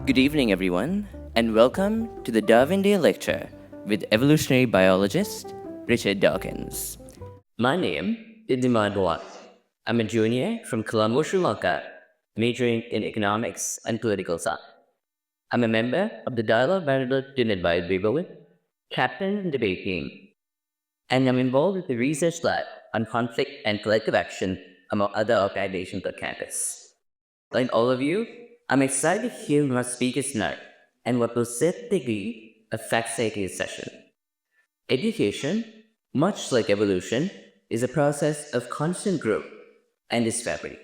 Good evening, everyone, and welcome to the Darwin Day Lecture with evolutionary biologist Richard Dawkins. My name is Dimad Bawat. I'm a junior from Colombo, Sri Lanka, majoring in economics and political science. I'm a member of the Dialogue Vanderbilt Student Advisory Board, captain and debate team, and I'm involved with the research lab on conflict and collective action among other organizations on campus. Like all of you, I'm excited to hear from our speakers tonight and what will set the degree of fascinating session. Education, much like evolution, is a process of constant growth and discovery.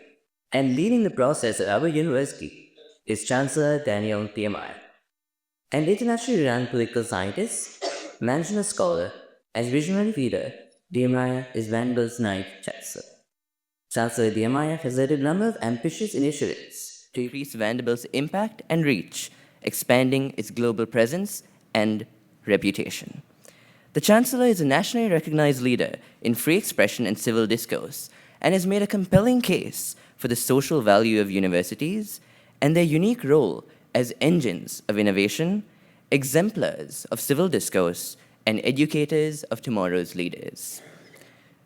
And leading the process at our university is Chancellor Daniel Diermeier, an internationally renowned political scientist, management scholar, and visionary leader. Diermeier is Vanderbilt's ninth chancellor. Chancellor Diermeier has led a number of ambitious initiatives to increase Vanderbilt's impact and reach, expanding its global presence and reputation. The Chancellor is a nationally recognized leader in free expression and civil discourse and has made a compelling case for the social value of universities and their unique role as engines of innovation, exemplars of civil discourse, and educators of tomorrow's leaders.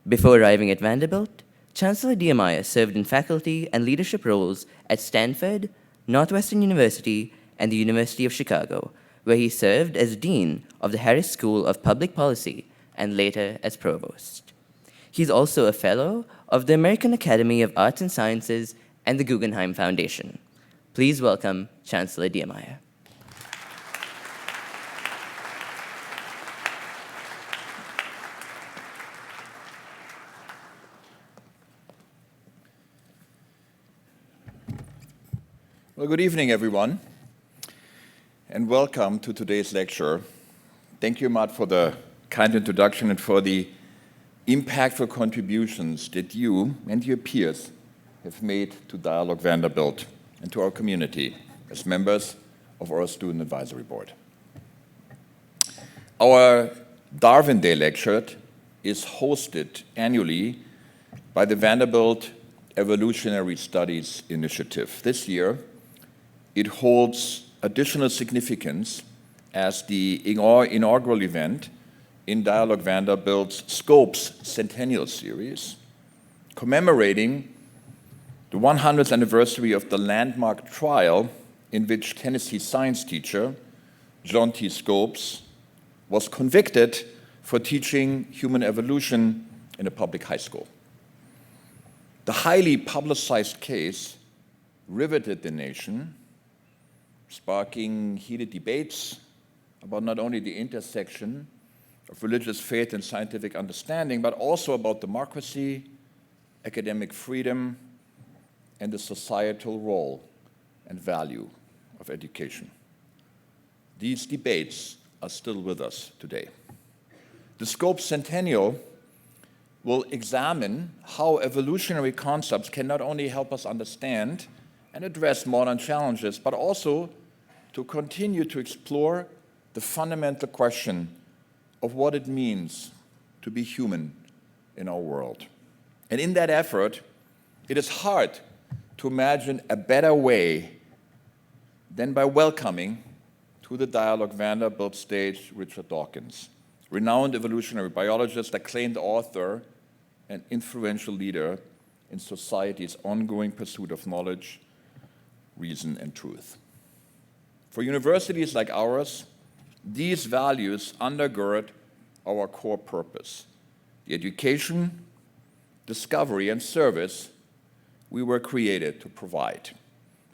Before arriving at Vanderbilt, Chancellor Diermeier served in faculty and leadership roles at Stanford, Northwestern University, and the University of Chicago, where he served as Dean of the Harris School of Public Policy and later as Provost. He's also a Fellow of the American Academy of Arts and Sciences and the Guggenheim Foundation. Please welcome Chancellor Diermeier. Well, good evening, everyone, and welcome to today's lecture. Thank you, Matt, for the kind introduction and for the impactful contributions that you and your peers have made to Dialogue Vanderbilt and to our community as members of our Student Advisory Board. Our Darwin Day lecture is hosted annually by the Vanderbilt Evolutionary Studies Initiative. This year, it holds additional significance as the inaugural event in Dialogue Vanderbilt's Scopes Centennial Series, commemorating the 100th anniversary of the landmark trial in which Tennessee science teacher John T. Scopes was convicted for teaching human evolution in a public high school. The highly publicized case riveted the nation, sparking heated debates about not only the intersection of religious faith and scientific understanding, but also about democracy, academic freedom, and the societal role and value of education. These debates are still with us today. The Scopes Centennial will examine how evolutionary concepts can not only help us understand and address modern challenges, but also to continue to explore the fundamental question of what it means to be human in our world. And in that effort, it is hard to imagine a better way than by welcoming to the Dialogue Vanderbilt stage Richard Dawkins, renowned evolutionary biologist, acclaimed author, and influential leader in society's ongoing pursuit of knowledge, reason, and truth. For universities like ours, these values undergird our core purpose, the education, discovery, and service we were created to provide.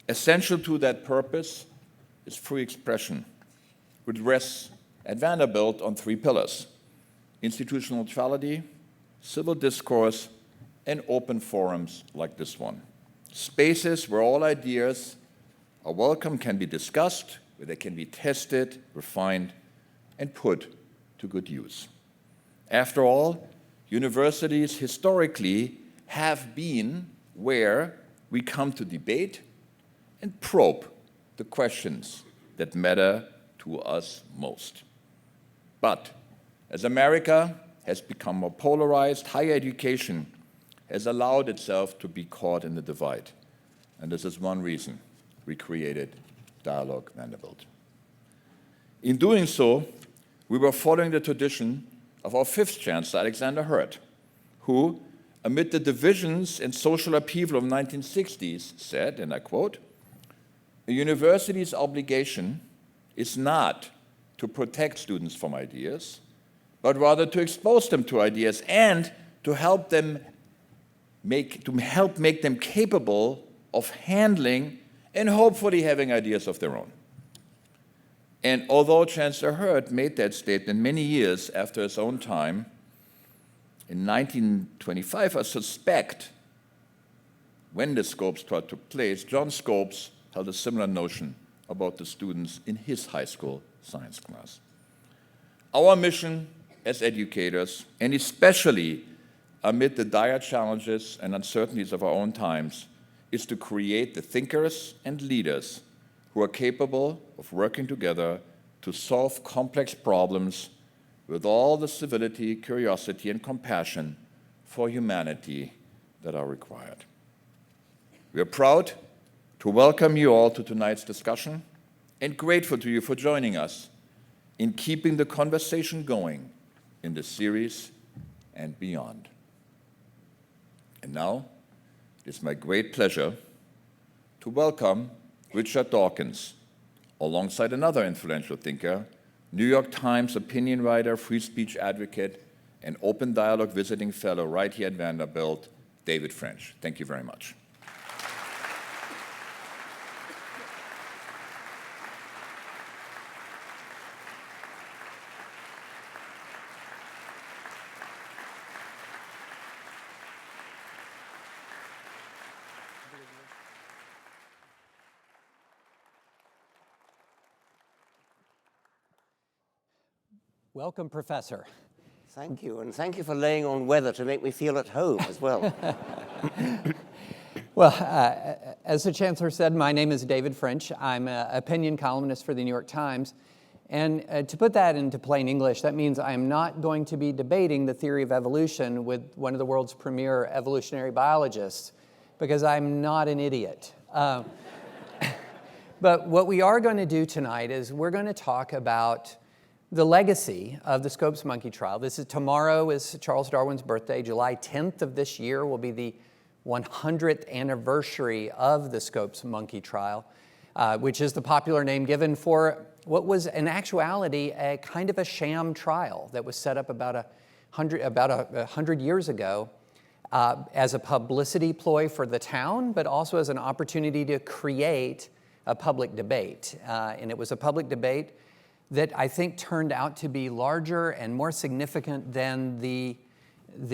Essential to that purpose is free expression, which rests at Vanderbilt on three pillars: institutional neutrality, civil discourse, and open forums like this one. Spaces where all ideas are welcome, can be discussed, where they can be tested, refined, and put to good use. After all, universities historically have been where we come to debate and probe the questions that matter to us most. But as America has become more polarized, higher education has allowed itself to be caught in the divide. And this is one reason we created Dialogue Vanderbilt. In doing so, we were following the tradition of our fifth chancellor, Alexander Hurd, who, amid the divisions and social upheaval of the 1960s, said, and I quote, "A university's obligation is not to protect students from ideas, but rather to expose them to ideas and to help make them capable of handling and hopefully having ideas of their own." And although Chancellor Hurd made that statement many years after his own time, in 1925, I suspect, when the Scopes trial took place, John Scopes held a similar notion about the students in his high school science class. Our mission as educators, and especially amid the dire challenges and uncertainties of our own times, is to create the thinkers and leaders who are capable of working together to solve complex problems with all the civility, curiosity, and compassion for humanity that are required. We are proud to welcome you all to tonight's discussion and grateful to you for joining us in keeping the conversation going in this series and beyond. And now, it is my great pleasure to welcome Richard Dawkins, alongside another influential thinker, New York Times opinion writer, free speech advocate, and open dialogue visiting fellow right here at Vanderbilt, David French. Thank you very much. Welcome, Professor. Thank you, and thank you for laying on weather to make me feel at home as well. Well, as the Chancellor said, my name is David French. I'm an opinion columnist for the New York Times. And to put that into plain English, that means I'm not going to be debating the theory of evolution with one of the world's premier evolutionary biologists, because I'm not an idiot. But what we are going to do tonight is we're going to talk about the legacy of the Scopes monkey trial. Tomorrow is Charles Darwin's birthday. July 10th of this year will be the 100th anniversary of the Scopes monkey trial, which is the popular name given for what was in actuality a kind of a sham trial that was set up about 100 years ago as a publicity ploy for the town, but also as an opportunity to create a public debate. And it was a public debate that I think turned out to be larger and more significant than the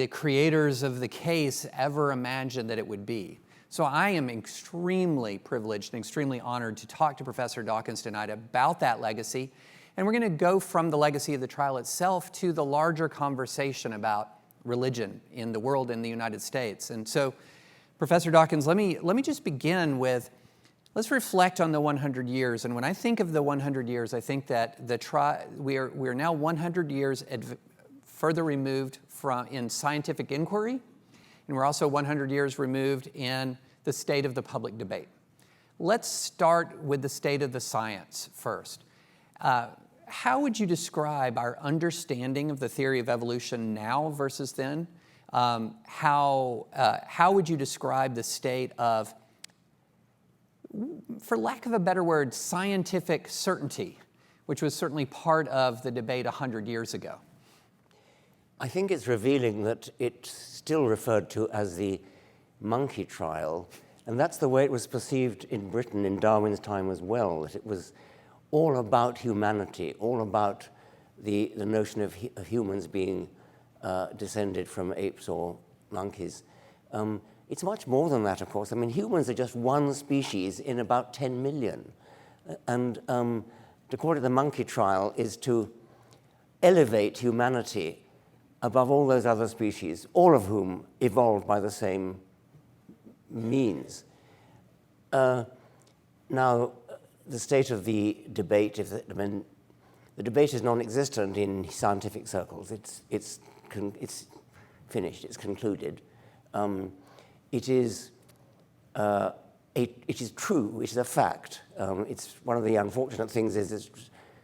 creators of the case ever imagined that it would be. So I am extremely privileged and extremely honored to talk to Professor Dawkins tonight about that legacy. And we're going to go from the legacy of the trial itself to the larger conversation about religion in the world, in the United States. And so, Professor Dawkins, let me just begin with, let's reflect on the 100 years. And when I think of the 100 years, I think that we are now 100 years further removed in scientific inquiry, and we're also 100 years removed in the state of the public debate. Let's start with the state of the science first. How would you describe our understanding of the theory of evolution now versus then? How would you describe the state of, for lack of a better word, scientific certainty, which was certainly part of the debate 100 years ago? I think it's revealing that it's still referred to as the monkey trial, and that's the way it was perceived in Britain in Darwin's time as well, that it was all about humanity, all about the notion of humans being descended from apes or monkeys. It's much more than that, of course. I mean, humans are just one species in about 10 million. And to call it the monkey trial is to elevate humanity above all those other species, all of whom evolved by the same means. Now, the state of the debate, the debate is non-existent in scientific circles. It's finished, it's concluded. It is a it is true, it is a fact. It's one of the unfortunate things is it's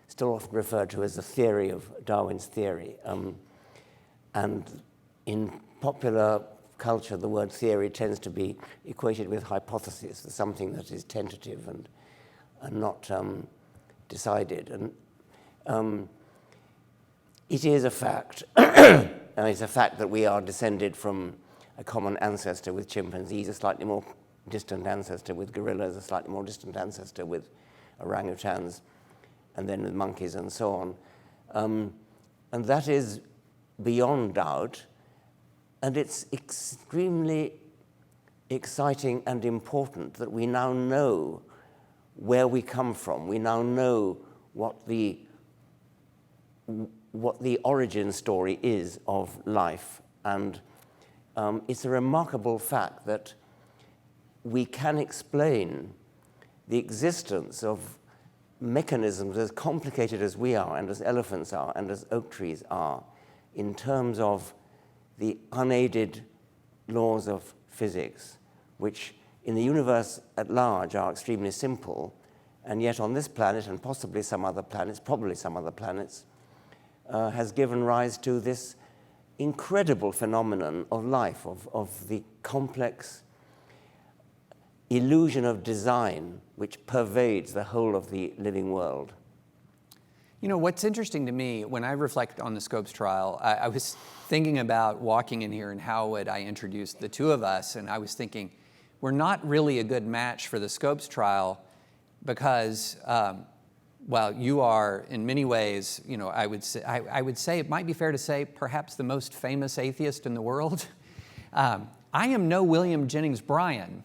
still often referred to as the theory of Darwin's theory. And in popular culture, the word theory tends to be equated with hypothesis, something that is tentative and not decided. And it is a fact, and it's a fact that we are descended from a common ancestor with chimpanzees, a slightly more distant ancestor with gorillas, a slightly more distant ancestor with orangutans, and then with monkeys and so on. And that is beyond doubt, and it's extremely exciting and important that we now know where we come from. We now know what the origin story is of life, and it's a remarkable fact that we can explain the existence of mechanisms as complicated as we are, and as elephants are, and as oak trees are, in terms of the unaided laws of physics, which in the universe at large are extremely simple, and yet on this planet, and possibly some other planets, probably some other planets, has given rise to this incredible phenomenon of life, of the complex illusion of design which pervades the whole of the living world. You know, what's interesting to me, when I reflect on the Scopes trial, I was thinking about walking in here and how would I introduce the two of us, and I was thinking, we're not really a good match for the Scopes trial because, well, you are in many ways, you know, I would say it might be fair to say perhaps the most famous atheist in the world. I am no William Jennings Bryan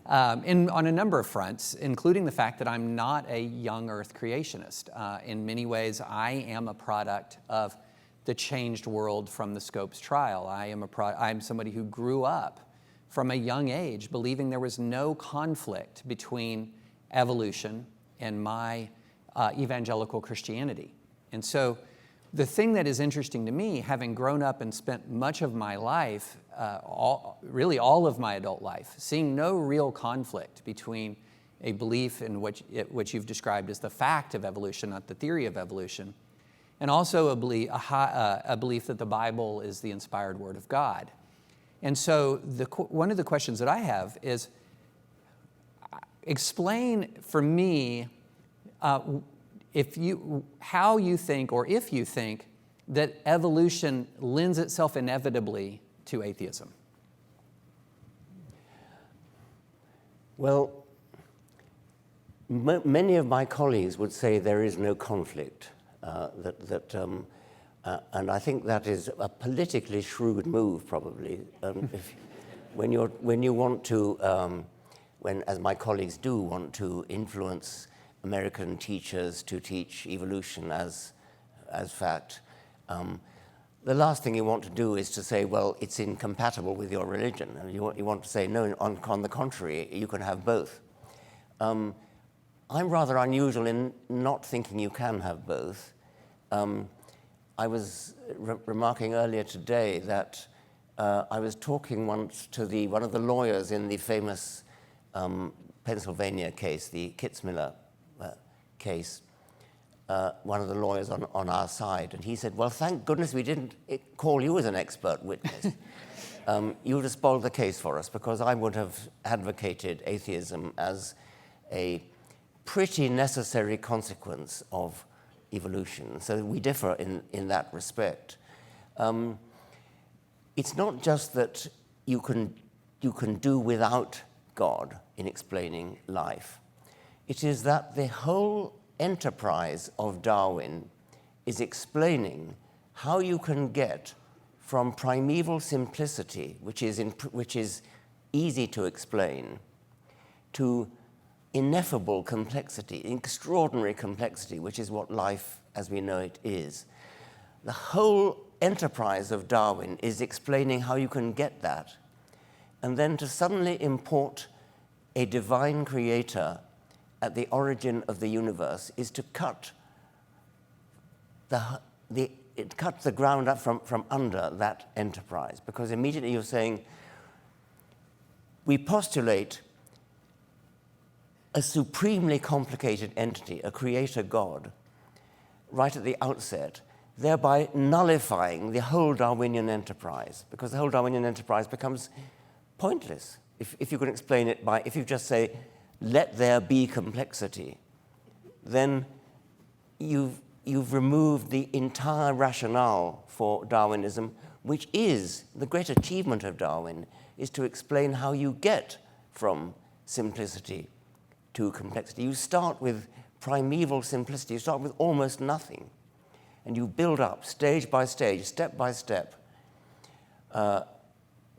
on a number of fronts, including the fact that I'm not a young Earth creationist. In many ways, I am a product of the changed world from the Scopes trial. I'm somebody who grew up from a young age believing there was no conflict between evolution and my evangelical Christianity. And so the thing that is interesting to me, having grown up and spent much of my life, really all of my adult life, seeing no real conflict between a belief in which you've described as the fact of evolution, not the theory of evolution, and also a belief that the Bible is the inspired Word of God. And so one of the questions that I have is, explain for me how you think, or if you think, that evolution lends itself inevitably to atheism. Well, many of my colleagues would say there is no conflict, and I think that is a politically shrewd move, probably. When you want to, as my colleagues do, want to influence American teachers to teach evolution as fact, the last thing you want to do is to say, well, it's incompatible with your religion. And you want to say, no, on the contrary, you can have both. I'm rather unusual in not thinking you can have both. I was remarking earlier today that I was talking once to one of the lawyers in the famous Pennsylvania case, the Kitzmiller case, one of the lawyers on our side, and he said, well, thank goodness we didn't call you as an expert witness. You would have spoiled the case for us, because I would have advocated atheism as a pretty necessary consequence of evolution. So we differ in that respect. It's not just that you can do without God in explaining life. It is that the whole enterprise of Darwin is explaining how you can get from primeval simplicity, which is easy to explain, to ineffable complexity, extraordinary complexity, which is what life as we know it is. The whole enterprise of Darwin is explaining how you can get that, and then to suddenly import a divine creator at the origin of the universe is to cut the ground up from under that enterprise, because immediately you're saying, we postulate a supremely complicated entity, a creator God, right at the outset, thereby nullifying the whole Darwinian enterprise, because the whole Darwinian enterprise becomes pointless. If you can explain it by, if you just say, let there be complexity, then you've removed the entire rationale for Darwinism, which is the great achievement of Darwin, is to explain how you get from simplicity to complexity. You start with primeval simplicity, you start with almost nothing, and you build up stage by stage, step by step,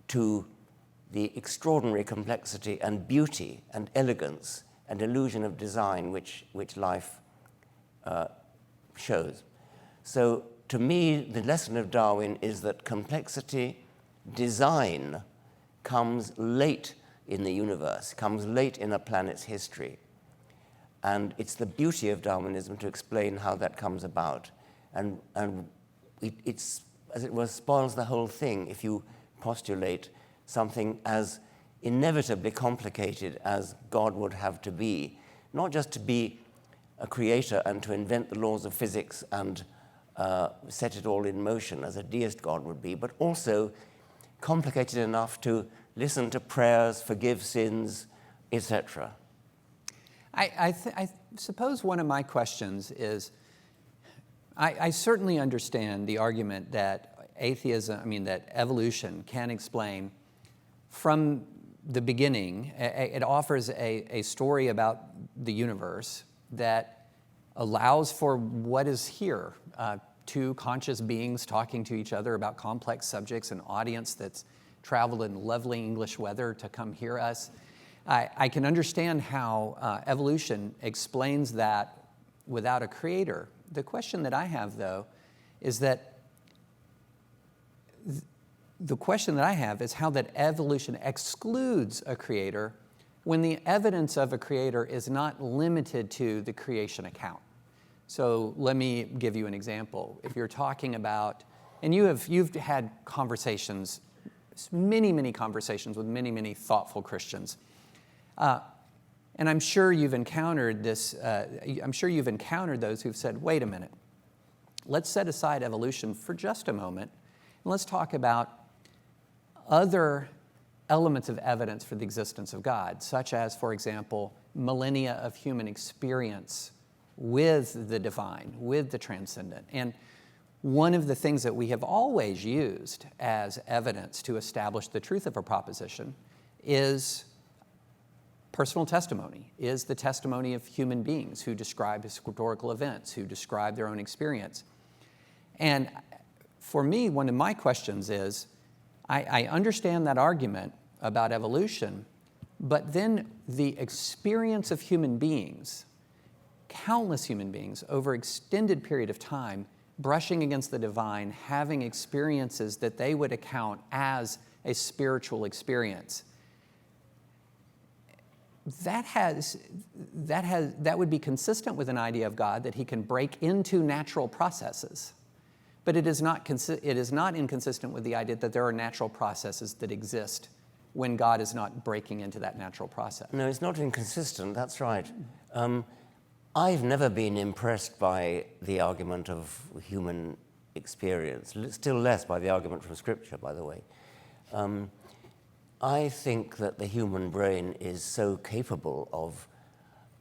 to the extraordinary complexity and beauty and elegance and illusion of design which life shows. So to me, the lesson of Darwin is that complexity, design, comes late in the universe, comes late in a planet's history. And it's the beauty of Darwinism to explain how that comes about. And it's, as it were, spoils the whole thing if you postulate something as inevitably complicated as God would have to be, not just to be a creator and to invent the laws of physics and set it all in motion as a deist God would be, but also complicated enough to listen to prayers, forgive sins, etc. I suppose one of my questions is, I certainly understand the argument that that evolution can explain from the beginning. It offers a story about the universe that allows for what is here, two conscious beings talking to each other about complex subjects, an audience that's traveled in lovely English weather to come hear us. I can understand how evolution explains that without a creator. The question that I have, though, is that how that evolution excludes a creator when the evidence of a creator is not limited to the creation account. So let me give you an example. If you're talking about, and you've had conversations, many conversations with many thoughtful Christians, and I'm sure you've encountered this. I'm sure you've encountered those who've said, "Wait a minute, let's set aside evolution for just a moment, and let's talk about other elements of evidence for the existence of God, such as, for example, millennia of human experience with the divine, with the transcendent." And one of the things that we have always used as evidence to establish the truth of a proposition is personal testimony, is the testimony of human beings who describe historical events, who describe their own experience. And for me, one of my questions is, I understand that argument about evolution, but then the experience of human beings, countless human beings over extended period of time, brushing against the divine, having experiences that they would account as a spiritual experience, that would be consistent with an idea of God that he can break into natural processes. But it is not inconsistent with the idea that there are natural processes that exist when God is not breaking into that natural process. No, it's not inconsistent, that's right. I've never been impressed by the argument of human experience, still less by the argument from Scripture, by the way. I think that the human brain is so capable of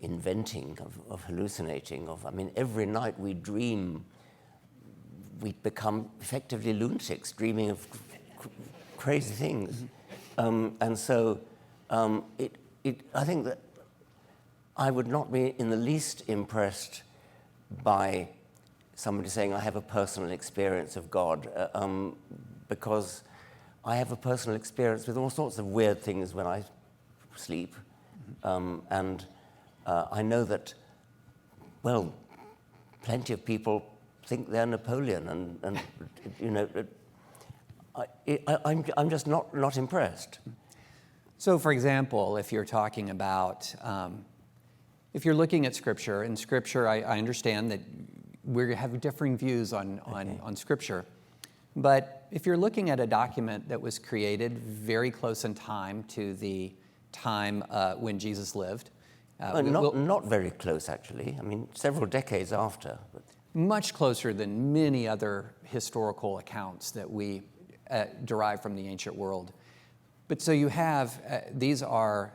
inventing, of hallucinating, every night we dream, we become effectively lunatics, dreaming of crazy things. And so I think that I would not be in the least impressed by somebody saying, I have a personal experience of God, because I have a personal experience with all sorts of weird things when I sleep. And I know that, well, plenty of people think they're Napoleon, and you know, I'm just not impressed. So, for example, if you're talking about, if you're looking at Scripture, in Scripture, I understand that we have differing views on Scripture. But if you're looking at a document that was created very close in time to the time when Jesus lived, Not very close, actually. I mean, several decades after. But much closer than many other historical accounts that we derive from the ancient world. But so you have, these are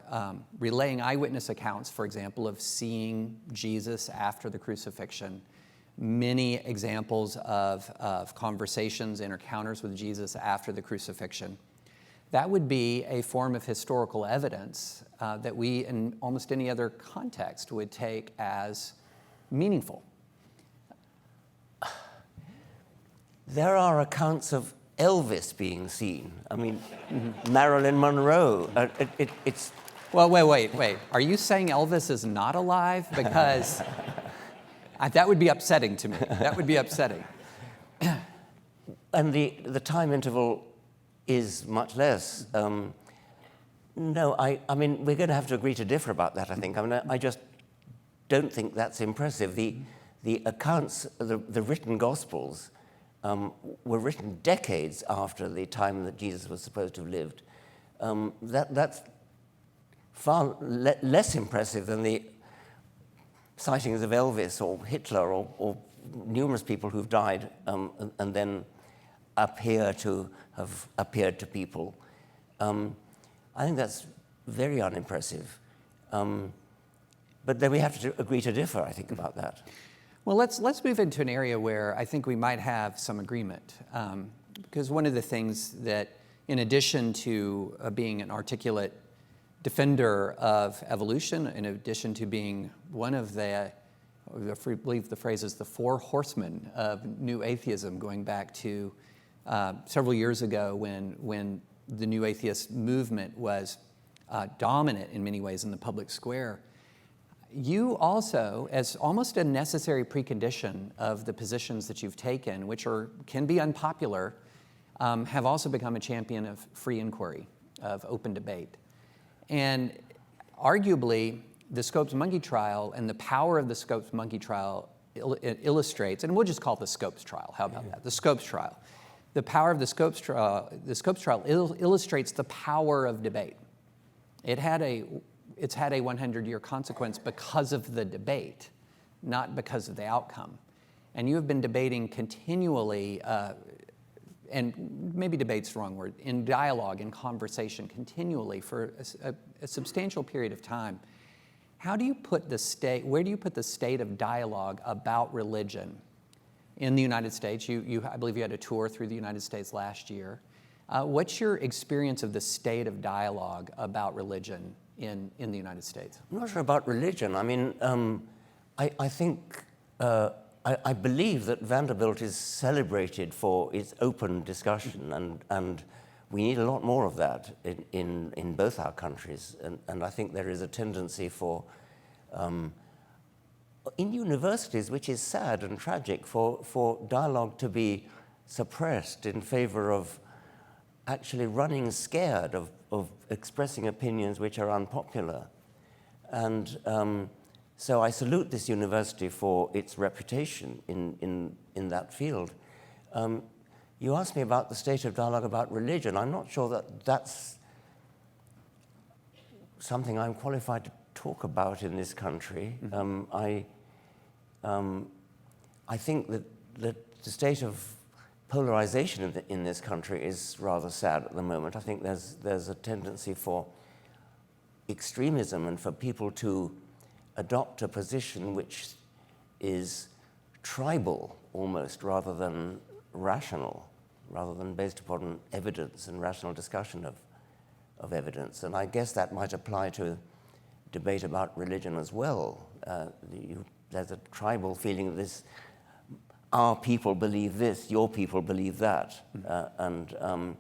relaying eyewitness accounts, for example, of seeing Jesus after the crucifixion. Many examples of conversations and encounters with Jesus after the crucifixion. That would be a form of historical evidence that we, in almost any other context, would take as meaningful. there are accounts of Elvis being seen. I mean, Marilyn Monroe. It's Well, wait. Are you saying Elvis is not alive? Because that would be upsetting to me. That would be upsetting. And the time interval is much less. No, I mean, we're going to have to agree to differ about that, I think. I mean, I just don't think that's impressive. The accounts, the written Gospels, were written decades after the time that Jesus was supposed to have lived. That's far less impressive than the sightings of Elvis or Hitler or numerous people who've died and then appear to have appeared to people. I think that's very unimpressive. But then we have to agree to differ, I think, about that. Well, let's move into an area where I think we might have some agreement. Because one of the things that, in addition to being an articulate defender of evolution, in addition to being one of I believe the phrase is the four horsemen of new atheism, going back to several years ago when the new atheist movement was dominant in many ways in the public square. You also, as almost a necessary precondition of the positions that you've taken, which can be unpopular, have also become a champion of free inquiry, of open debate. And arguably, the Scopes Monkey trial and the power of the Scopes Monkey trial illustrates, and we'll just call it the Scopes trial. How about that? The Scopes trial. The power of the Scopes trial illustrates the power of debate. It's had a 100-year consequence because of the debate, not because of the outcome. And you have been debating continually, and maybe debate's the wrong word, in dialogue, in conversation continually for a substantial period of time. Where do you put the state of dialogue about religion in the United States? I believe you had a tour through the United States last year. What's your experience of the state of dialogue about religion in the United States? I'm not sure about religion. I mean, I think, I believe that Vanderbilt is celebrated for its open discussion, and we need a lot more of that in both our countries. And I think there is a tendency for, in universities, which is sad and tragic, for dialogue to be suppressed in favor of actually running scared of expressing opinions which are unpopular. And so I salute this university for its reputation in that field. You asked me about the state of dialogue about religion. I'm not sure that that's something I'm qualified to talk about in this country. I think that the state of polarization in this country is rather sad at the moment. I think there's a tendency for extremism and for people to adopt a position which is tribal almost, rather than rational, rather than based upon evidence and rational discussion of evidence. And I guess that might apply to debate about religion as well. There's a tribal feeling that our people believe this, your people believe that. And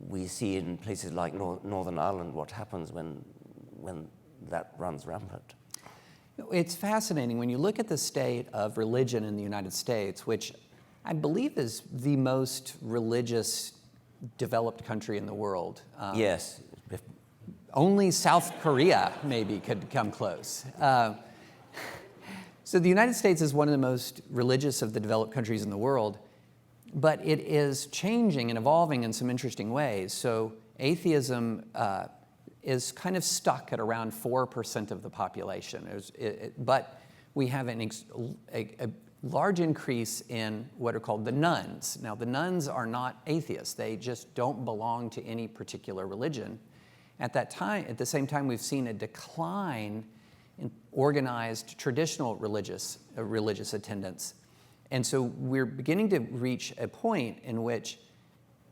we see in places like Northern Ireland what happens when that runs rampant. It's fascinating when you look at the state of religion in the United States, which I believe is the most religious developed country in the world. Yes. Only South Korea maybe could come close. So the United States is one of the most religious of the developed countries in the world, but it is changing and evolving in some interesting ways. So atheism is kind of stuck at around 4% of the population. But we have a large increase in what are called the nones. Now, the nones are not atheists. They just don't belong to any particular religion. At the same time, we've seen a decline in organized traditional religious attendance. And so we're beginning to reach a point in which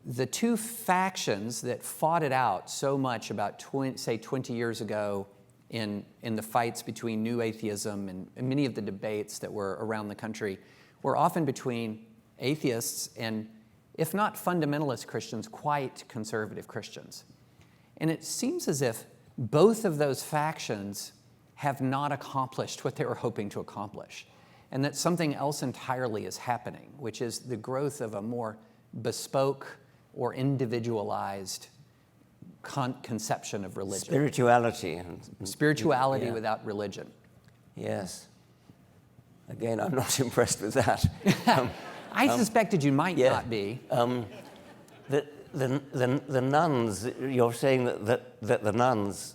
the two factions that fought it out so much about, 20 years ago in the fights between new atheism and many of the debates that were around the country were often between atheists and, if not fundamentalist Christians, quite conservative Christians. And it seems as if both of those factions have not accomplished what they were hoping to accomplish, and that something else entirely is happening, which is the growth of a more bespoke or individualized conception of religion. Spirituality. Spirituality Yeah. without religion. Yes. Again, I'm not impressed with that. I suspected you might yeah. not be. The nuns, you're saying that the nuns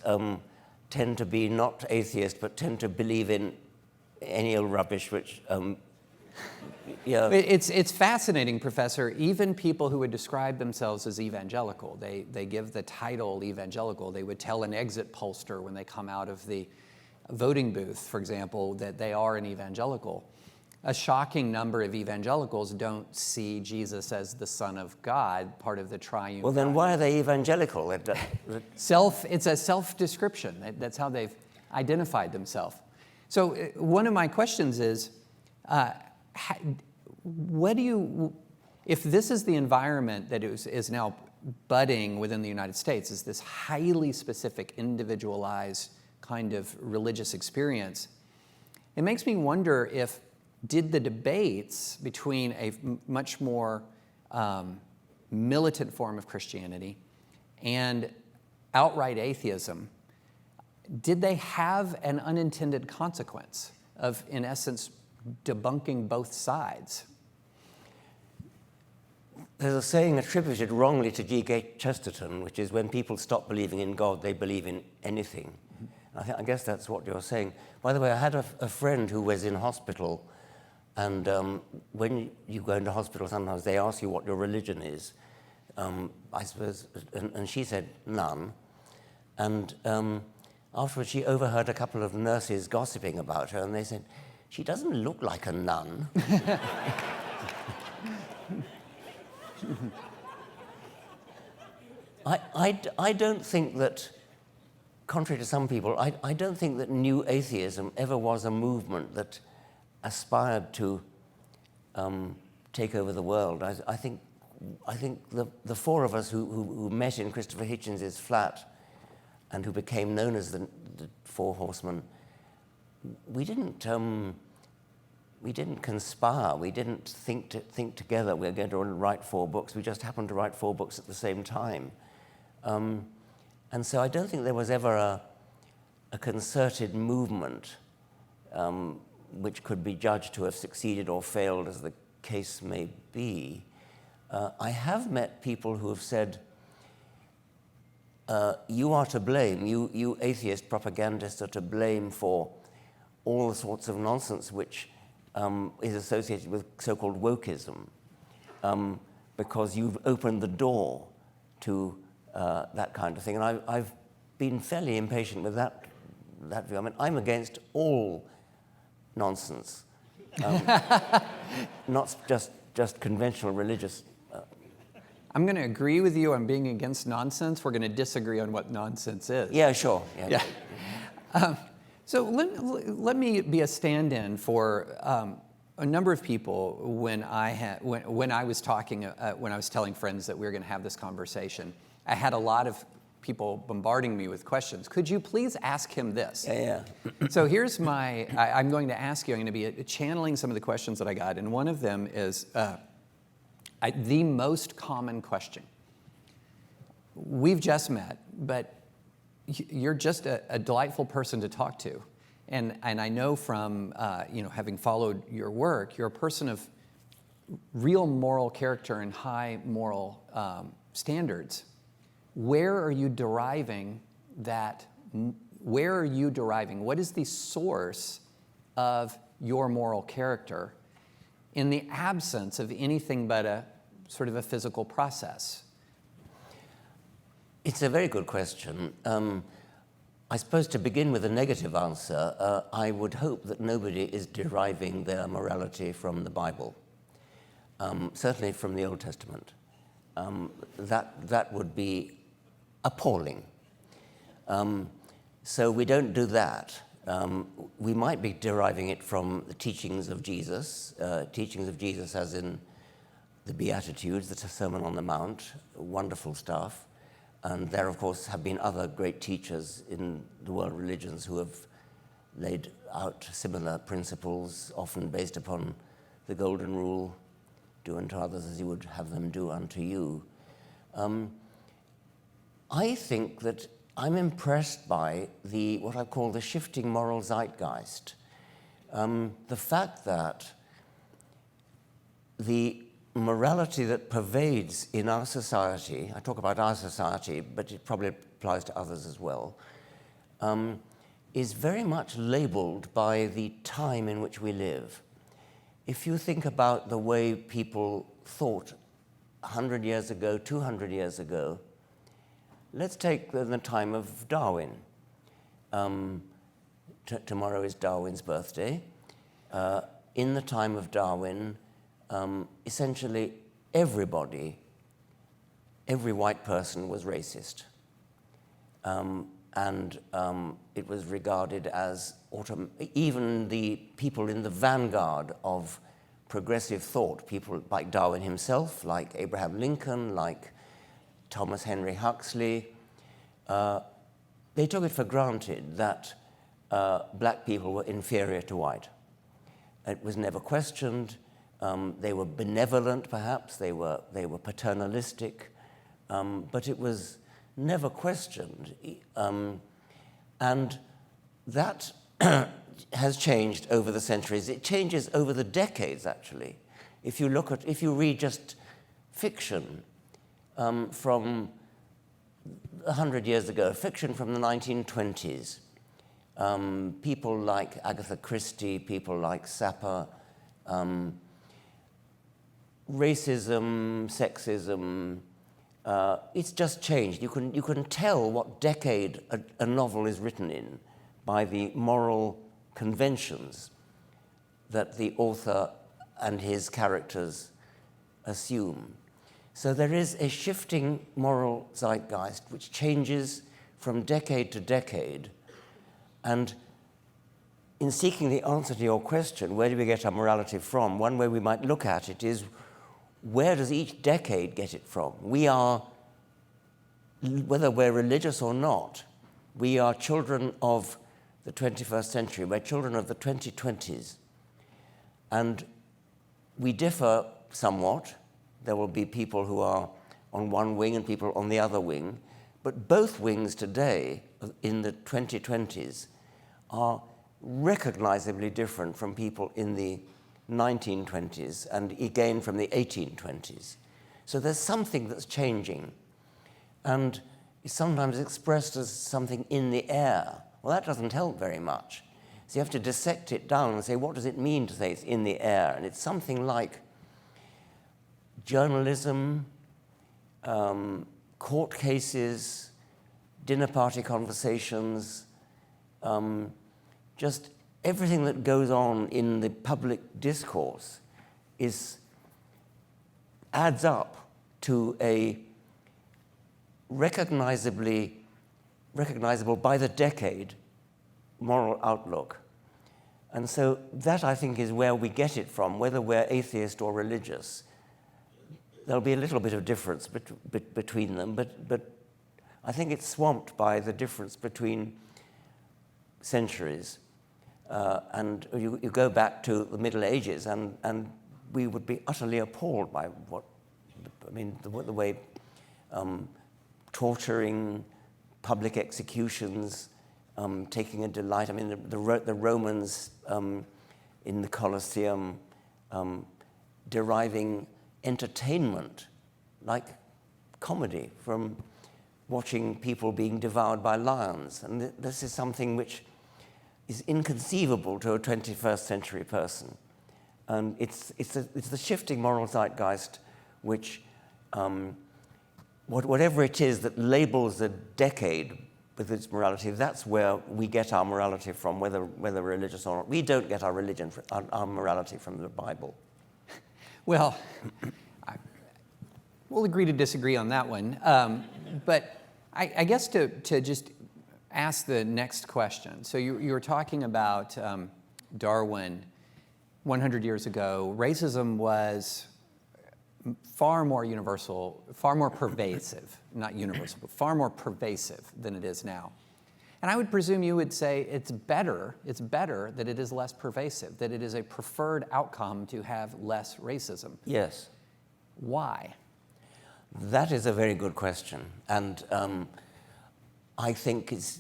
tend to be not atheist, but tend to believe in any old rubbish, which, yeah. It's fascinating, Professor. Even people who would describe themselves as evangelical, they give the title evangelical. They would tell an exit pollster when they come out of the voting booth, for example, that they are an evangelical. A shocking number of evangelicals don't see Jesus as the Son of God, part of the triune. Well, then why are they evangelical? It's a self-description. That's how they've identified themselves. So one of my questions is, what do you, if this is the environment that is now budding within the United States, is this highly specific, individualized kind of religious experience, it makes me wonder if, did the debates between a much more militant form of Christianity and outright atheism, did they have an unintended consequence of, in essence, debunking both sides? There's a saying attributed wrongly to G.K. Chesterton, which is when people stop believing in God, they believe in anything. I guess that's what you're saying. By the way, I had a friend who was in hospital, and when you go into hospital, sometimes they ask you what your religion is, I suppose, and she said none. And afterwards, she overheard a couple of nurses gossiping about her, and they said, she doesn't look like a nun. I don't think that, contrary to some people, I don't think that new atheism ever was a movement that aspired to take over the world. I think the four of us who met in Christopher Hitchens' flat and who became known as the Four Horsemen, we didn't conspire. We didn't think together we're going to write 4 books. We just happened to write 4 books at the same time. And so I don't think there was ever a concerted movement which could be judged to have succeeded or failed, as the case may be. I have met people who have said, you are to blame, you atheist propagandists are to blame for all the sorts of nonsense which is associated with so-called wokeism, because you've opened the door to that kind of thing. And I've been fairly impatient with that view. I mean, I'm against all nonsense, not just conventional religious. I'm going to agree with you on being against nonsense. We're going to disagree on what nonsense is. Yeah, sure. Yeah. So let me be a stand-in for a number of people when I was telling friends that we were going to have this conversation. I had a lot of people bombarding me with questions. Could you please ask him this? Yeah. So here's I'm going to ask you, I'm going to be channeling some of the questions that I got, and one of them is the most common question. We've just met, but you're just a delightful person to talk to. And I know from having followed your work, you're a person of real moral character and high moral standards. Where are you deriving that where are you deriving? What is the source of your moral character in the absence of anything but a sort of a physical process? It's a very good question. I suppose to begin with a negative answer, I would hope that nobody is deriving their morality from the Bible, certainly from the Old Testament. That would be appalling. So we don't do that. We might be deriving it from the teachings of Jesus as in the Beatitudes, the Sermon on the Mount, wonderful stuff. And there, of course, have been other great teachers in the world religions who have laid out similar principles, often based upon the Golden Rule, do unto others as you would have them do unto you. I think that I'm impressed by what I call the shifting moral zeitgeist. The fact that the morality that pervades in our society, I talk about our society, but it probably applies to others as well, is very much labeled by the time in which we live. If you think about the way people thought 100 years ago, 200 years ago, let's take the time of Darwin. Tomorrow is Darwin's birthday. In the time of Darwin, essentially everybody, every white person was racist. And it was regarded as, even the people in the vanguard of progressive thought, people like Darwin himself, like Abraham Lincoln, like Thomas Henry Huxley, they took it for granted that black people were inferior to white. It was never questioned. They were benevolent, perhaps. They were paternalistic, but it was never questioned. And that has changed over the centuries. It changes over the decades, actually. If you read just fiction from 100 years ago, fiction from the 1920s, people like Agatha Christie, people like Sapper, racism, sexism, it's just changed. You can tell what decade a novel is written in by the moral conventions that the author and his characters assume. So there is a shifting moral zeitgeist which changes from decade to decade. And in seeking the answer to your question, where do we get our morality from? One way we might look at it is, where does each decade get it from? We are, whether we're religious or not, we are children of the 21st century. We're children of the 2020s. And we differ somewhat. There will be people who are on one wing and people on the other wing. But both wings today, in the 2020s, are recognizably different from people in the 1920s and again from the 1820s. So there's something that's changing, and it's sometimes expressed as something in the air. Well, that doesn't help very much. So you have to dissect it down and say, what does it mean to say it's in the air? And it's something like journalism, court cases, dinner party conversations, just everything that goes on in the public discourse adds up to a recognizable by the decade moral outlook. And so that, I think, is where we get it from, whether we're atheist or religious. There'll be a little bit of difference between them, but I think it's swamped by the difference between centuries. And you go back to the Middle Ages, and we would be utterly appalled by the way torturing, public executions, taking a delight. I mean, the Romans in the Colosseum deriving entertainment, like comedy, from watching people being devoured by lions. And this is something which is inconceivable to a 21st century person. And it's the shifting moral zeitgeist which, whatever it is that labels a decade with its morality, that's where we get our morality from, whether religious or not. We don't get our morality from the Bible. Well, we'll agree to disagree on that one. But I guess to just ask the next question. So you were talking about Darwin 100 years ago. Racism was far more universal, far more pervasive, not universal, but far more pervasive than it is now. And I would presume you would say it's better that it is less pervasive, that it is a preferred outcome to have less racism. Yes. Why? That is a very good question. And I think it's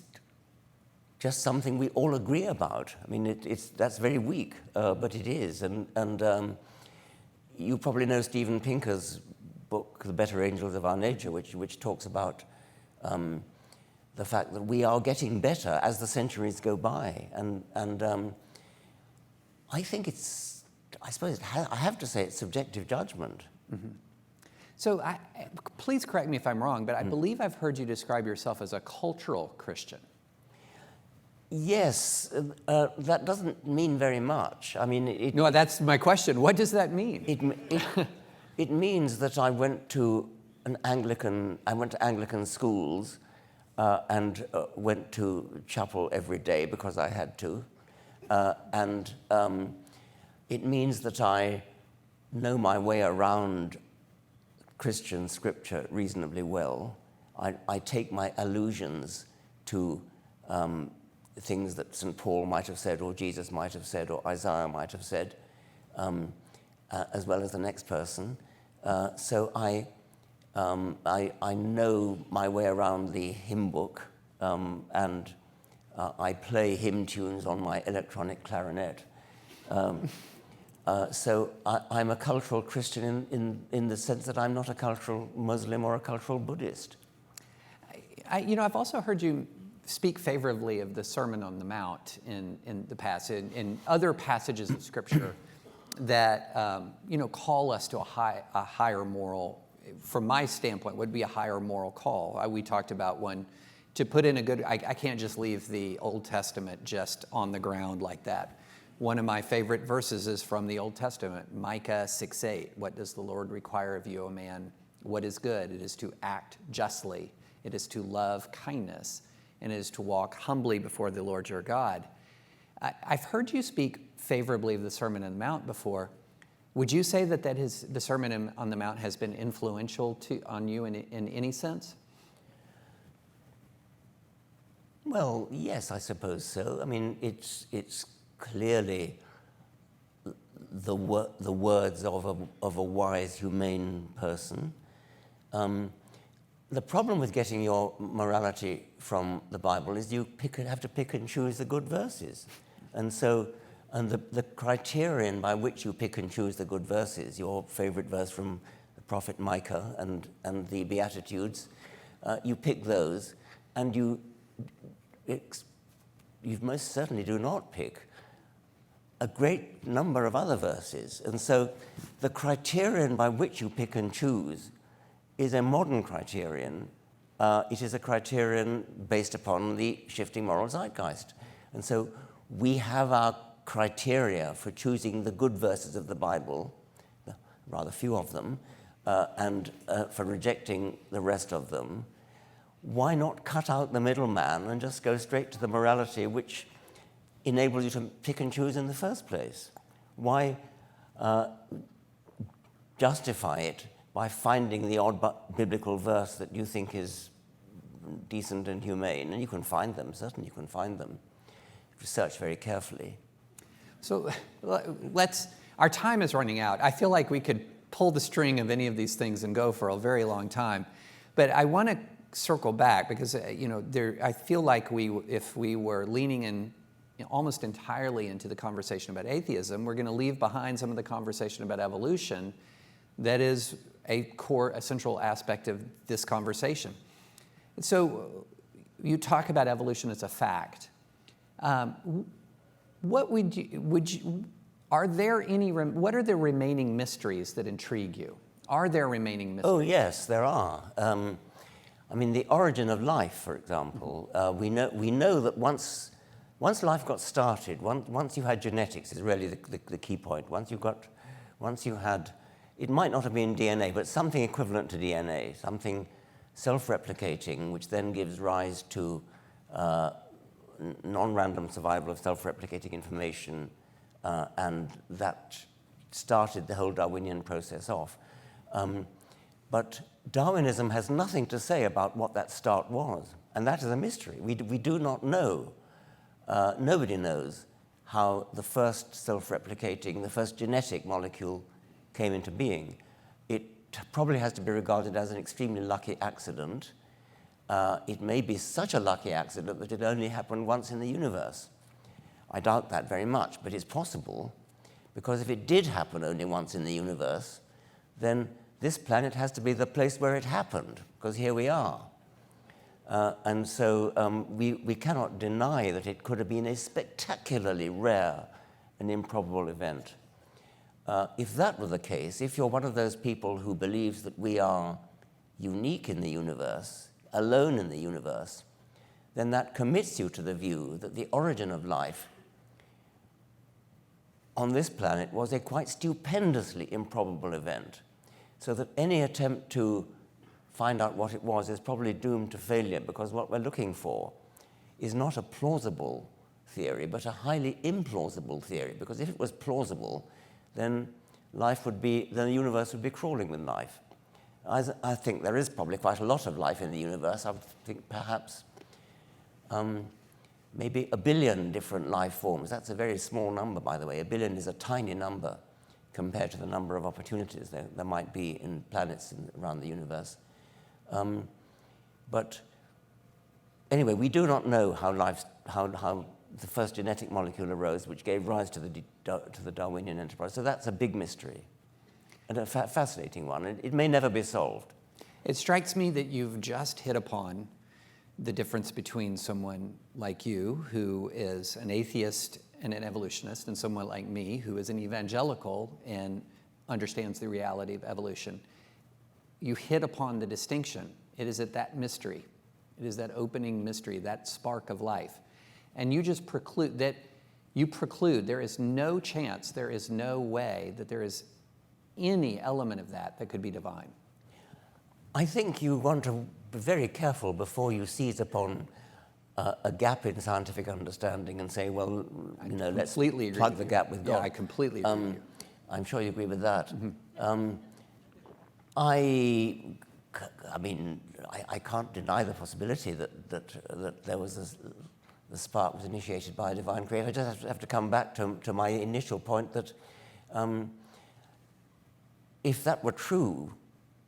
just something we all agree about. I mean, that's very weak, but it is. And you probably know Steven Pinker's book, The Better Angels of Our Nature, which talks about the fact that we are getting better as the centuries go by. And I think I have to say it's subjective judgment. Mm-hmm. So please correct me if I'm wrong, but I believe I've heard you describe yourself as a cultural Christian. Yes, that doesn't mean very much. I mean, no, that's my question. What does that mean? It means that I went to Anglican schools and went to chapel every day because I had to, and it means that I know my way around Christian scripture reasonably well. I take my allusions to things that St. Paul might have said, or Jesus might have said, or Isaiah might have said, as well as the next person. So I know my way around the hymn book, and I play hymn tunes on my electronic clarinet. So I'm a cultural Christian in the sense that I'm not a cultural Muslim or a cultural Buddhist. I've also heard you speak favorably of the Sermon on the Mount in the past, in other passages of Scripture that call us to a higher moral. From my standpoint, would be a higher moral call. We talked about one to put in a good. I can't just leave the Old Testament just on the ground like that. One of my favorite verses is from the Old Testament, Micah 6:8. What does the Lord require of you, O man? What is good? It is to act justly. It is to love kindness. And it is to walk humbly before the Lord your God. I've heard you speak favorably of the Sermon on the Mount before. Would you say that the Sermon on the Mount has been influential on you in any sense? Well, yes, I suppose so. I mean, it's clearly the words of a wise, humane person. The problem with getting your morality from the Bible is you have to pick and choose the good verses. And the criterion by which you pick and choose the good verses, your favorite verse from the prophet Micah and the Beatitudes, you pick those, and you most certainly do not pick a great number of other verses. And so the criterion by which you pick and choose is a modern criterion. It is a criterion based upon the shifting moral zeitgeist. And so we have our criteria for choosing the good verses of the Bible, rather few of them, and for rejecting the rest of them. Why not cut out the middleman and just go straight to the morality which enables you to pick and choose in the first place? Why justify it by finding the odd biblical verse that you think is decent and humane? And you can find them, certainly you can find them. Research very carefully. So our time is running out. I feel like we could pull the string of any of these things and go for a very long time. But I want to circle back because, I feel like if we were leaning in almost entirely into the conversation about atheism, we're going to leave behind some of the conversation about evolution that is a central aspect of this conversation. So you talk about evolution as a fact. What are there any, what are the remaining mysteries that intrigue you? Are there remaining mysteries? Oh, yes, there are. I mean, the origin of life, for example, we know that once life got started, once you had genetics is really the key point. Once you had, it might not have been DNA, but something equivalent to DNA, something self-replicating, which then gives rise to non-random survival of self-replicating information, and that started the whole Darwinian process off. But Darwinism has nothing to say about what that start was, and that is a mystery. We do not know. Nobody knows how the first self-replicating, the first genetic molecule came into being. It probably has to be regarded as an extremely lucky accident. It may be such a lucky accident that it only happened once in the universe. I doubt that very much, but it's possible, because if it did happen only once in the universe, then this planet has to be the place where it happened, because here we are. And so we cannot deny that it could have been a spectacularly rare and improbable event. If that were the case, if you're one of those people who believes that we are unique in the universe, alone in the universe, then that commits you to the view that the origin of life on this planet was a quite stupendously improbable event, so that any attempt to find out what it was is probably doomed to failure, because what we're looking for is not a plausible theory, but a highly implausible theory, because if it was plausible, then the universe would be crawling with life. I think there is probably quite a lot of life in the universe. I think perhaps maybe 1 billion different life forms. That's a very small number, by the way. 1 billion is a tiny number compared to the number of opportunities there might be in planets around the universe. But anyway, we do not know how the first genetic molecule arose, which gave rise to the Darwinian enterprise. So that's a big mystery, and a fascinating one. It may never be solved. It strikes me that you've just hit upon the difference between someone like you, who is an atheist and an evolutionist, and someone like me, who is an evangelical and understands the reality of evolution. You hit upon the distinction. It is at that mystery. It is that opening mystery, that spark of life. And you just preclude, there is no chance, there is no way that there is any element of that could be divine. I think you want to be very careful before you seize upon a gap in scientific understanding and say, well, let's plug the gap with God. Yeah, I completely agree with you. I'm sure you agree with that. Mm-hmm. I mean, I can't deny the possibility that there was the spark was initiated by a divine creator. I just have to come back to my initial point that if that were true,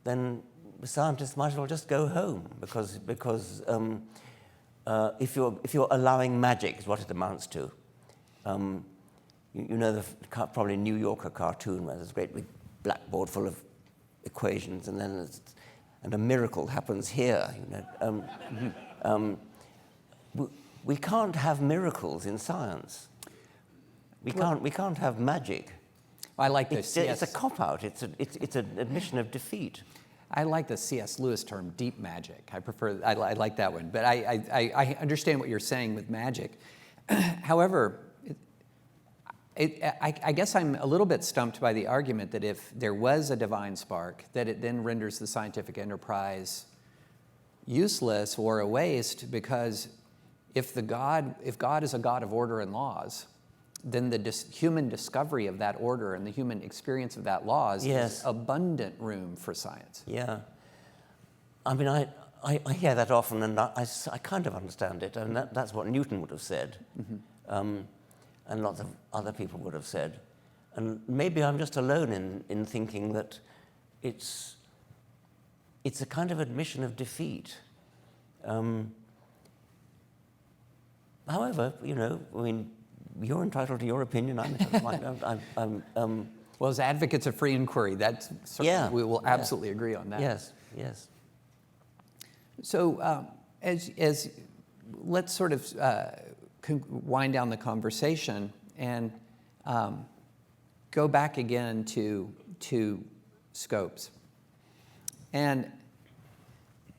then scientists might as well just go home, because if you're allowing magic is what it amounts to. You know probably New Yorker cartoon where there's a great big blackboard full of equations, and then a miracle happens here. We can't have miracles in science. We can't have magic. I like this. It's a cop-out. It's an admission of defeat. I like the C.S. Lewis term, deep magic. I like that one. But I understand what you're saying with magic. However, I guess I'm a little bit stumped by the argument that if there was a divine spark, that it then renders the scientific enterprise useless or a waste, because if God is a God of order and laws, then the human discovery of that order and the human experience of that laws is abundant room for science. Yeah. I mean, I hear that often, and I kind of understand it, and that's what Newton would have said, and lots of other people would have said. And maybe I'm just alone in thinking that it's a kind of admission of defeat. However, I mean, you're entitled to your opinion. I'm well, as advocates of free inquiry, we will absolutely agree on that. Yes. So as let's sort of wind down the conversation and go back again to Scopes. And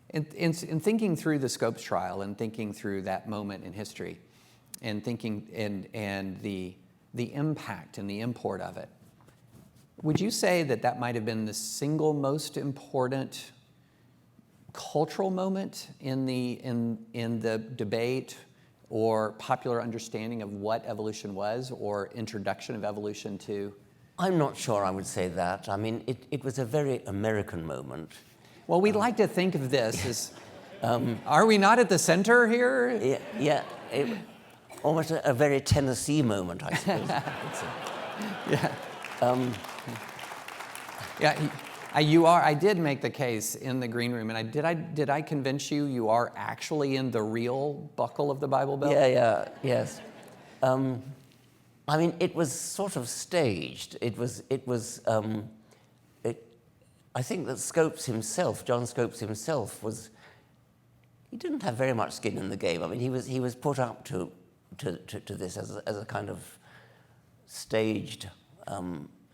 in thinking through the Scopes trial and thinking through that moment in history and thinking and the impact and the import of it, would you say that might have been the single most important cultural moment in the debate or popular understanding of what evolution was or introduction of evolution to? I'm not sure I would say that. I mean, it was a very American moment. Well, we'd like to think of this as, are we not at the center here? Yeah, almost a very Tennessee moment, I suppose. You are. I did make the case in the green room, and did I convince you you are actually in the real buckle of the Bible Belt? Yes. I mean, it was sort of staged. I think that Scopes himself, John Scopes himself, he didn't have very much skin in the game. I mean, he was put up to this as a kind of staged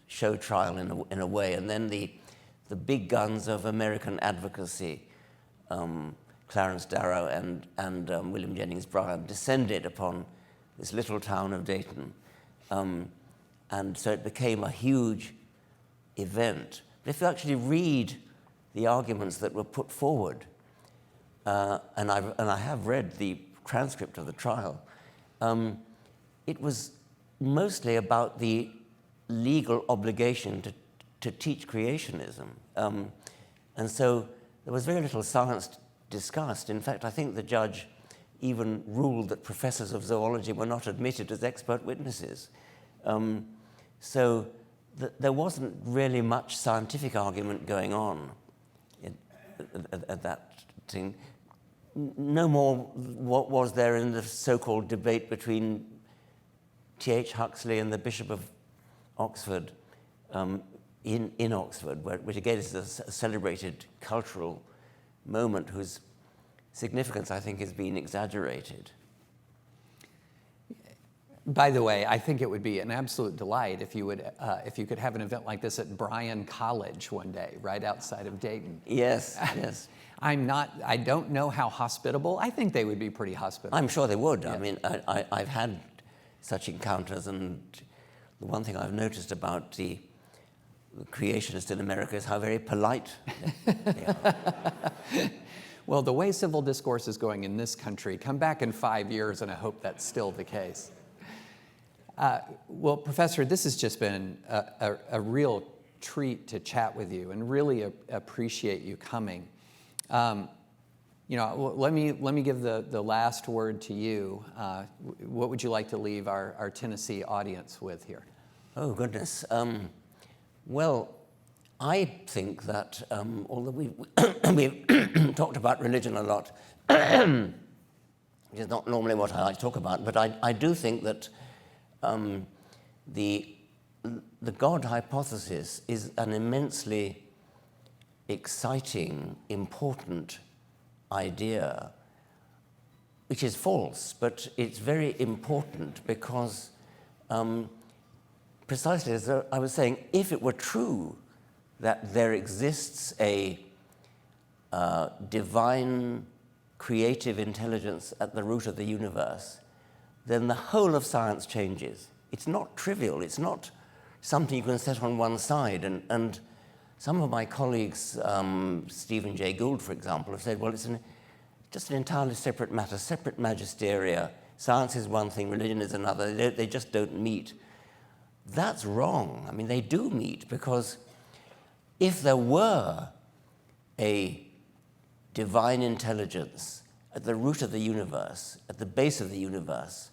show trial in a way, and then the big guns of American advocacy, Clarence Darrow and William Jennings Bryan, descended upon this little town of Dayton, and so it became a huge event. But if you actually read the arguments that were put forward, and I have read the transcript of the trial, it was mostly about the legal obligation to teach creationism. And so there was very little science discussed. In fact, I think the judge even ruled that professors of zoology were not admitted as expert witnesses. So there wasn't really much scientific argument going on at that thing. No more what was there in the so-called debate between T.H. Huxley and the Bishop of Oxford, in Oxford, which again is a celebrated cultural moment whose significance, I think, has been exaggerated. By the way, I think it would be an absolute delight if you could have an event like this at Bryan College one day, right outside of Dayton. Yes. I don't know how hospitable. I think they would be pretty hospitable. I'm sure they would. Yeah. I mean, I've had such encounters, and the one thing I've noticed about the creationists in America is how very polite they are. Well, the way civil discourse is going in this country, come back in 5 years and I hope that's still the case. Well, Professor, this has just been a real treat to chat with you and really appreciate you coming. Let me give the last word to you. What would you like to leave our Tennessee audience with here? Oh, goodness. Well, I think that although we've talked about religion a lot, which is not normally what I like to talk about, but I do think that the God hypothesis is an immensely exciting, important idea, which is false, but it's very important because precisely as I was saying, if it were true that there exists a divine creative intelligence at the root of the universe, then the whole of science changes. It's not trivial. It's not something you can set on one side. And some of my colleagues, Stephen Jay Gould, for example, have said, well, it's just an entirely separate matter, separate magisteria. Science is one thing, religion is another. They just don't meet. That's wrong. I mean, they do meet, because if there were a divine intelligence at the root of the universe, at the base of the universe,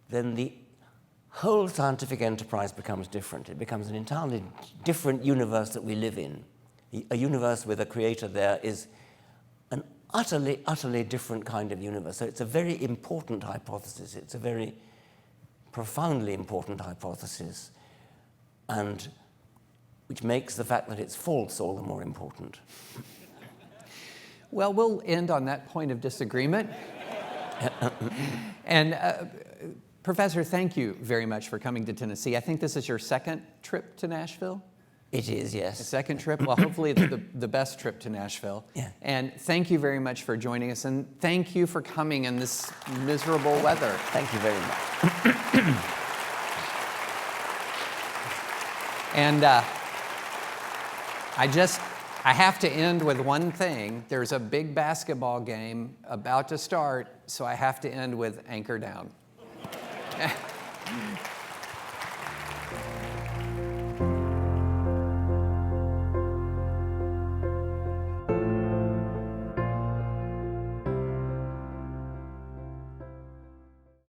then the whole scientific enterprise becomes different. It becomes an entirely different universe that we live in. A universe with a creator there is an utterly, utterly different kind of universe. So it's a very important hypothesis. It's a very profoundly important hypothesis, and which makes the fact that it's false all the more important. Well, we'll end on that point of disagreement. And Professor, thank you very much for coming to Tennessee. I think this is your second trip to Nashville? It is, yes. A second trip? Well, hopefully it's the best trip to Nashville. Yeah. And thank you very much for joining us, and thank you for coming in this miserable weather. Thank you very much. And I have to end with one thing. There's a big basketball game about to start, so I have to end with Anchor Down.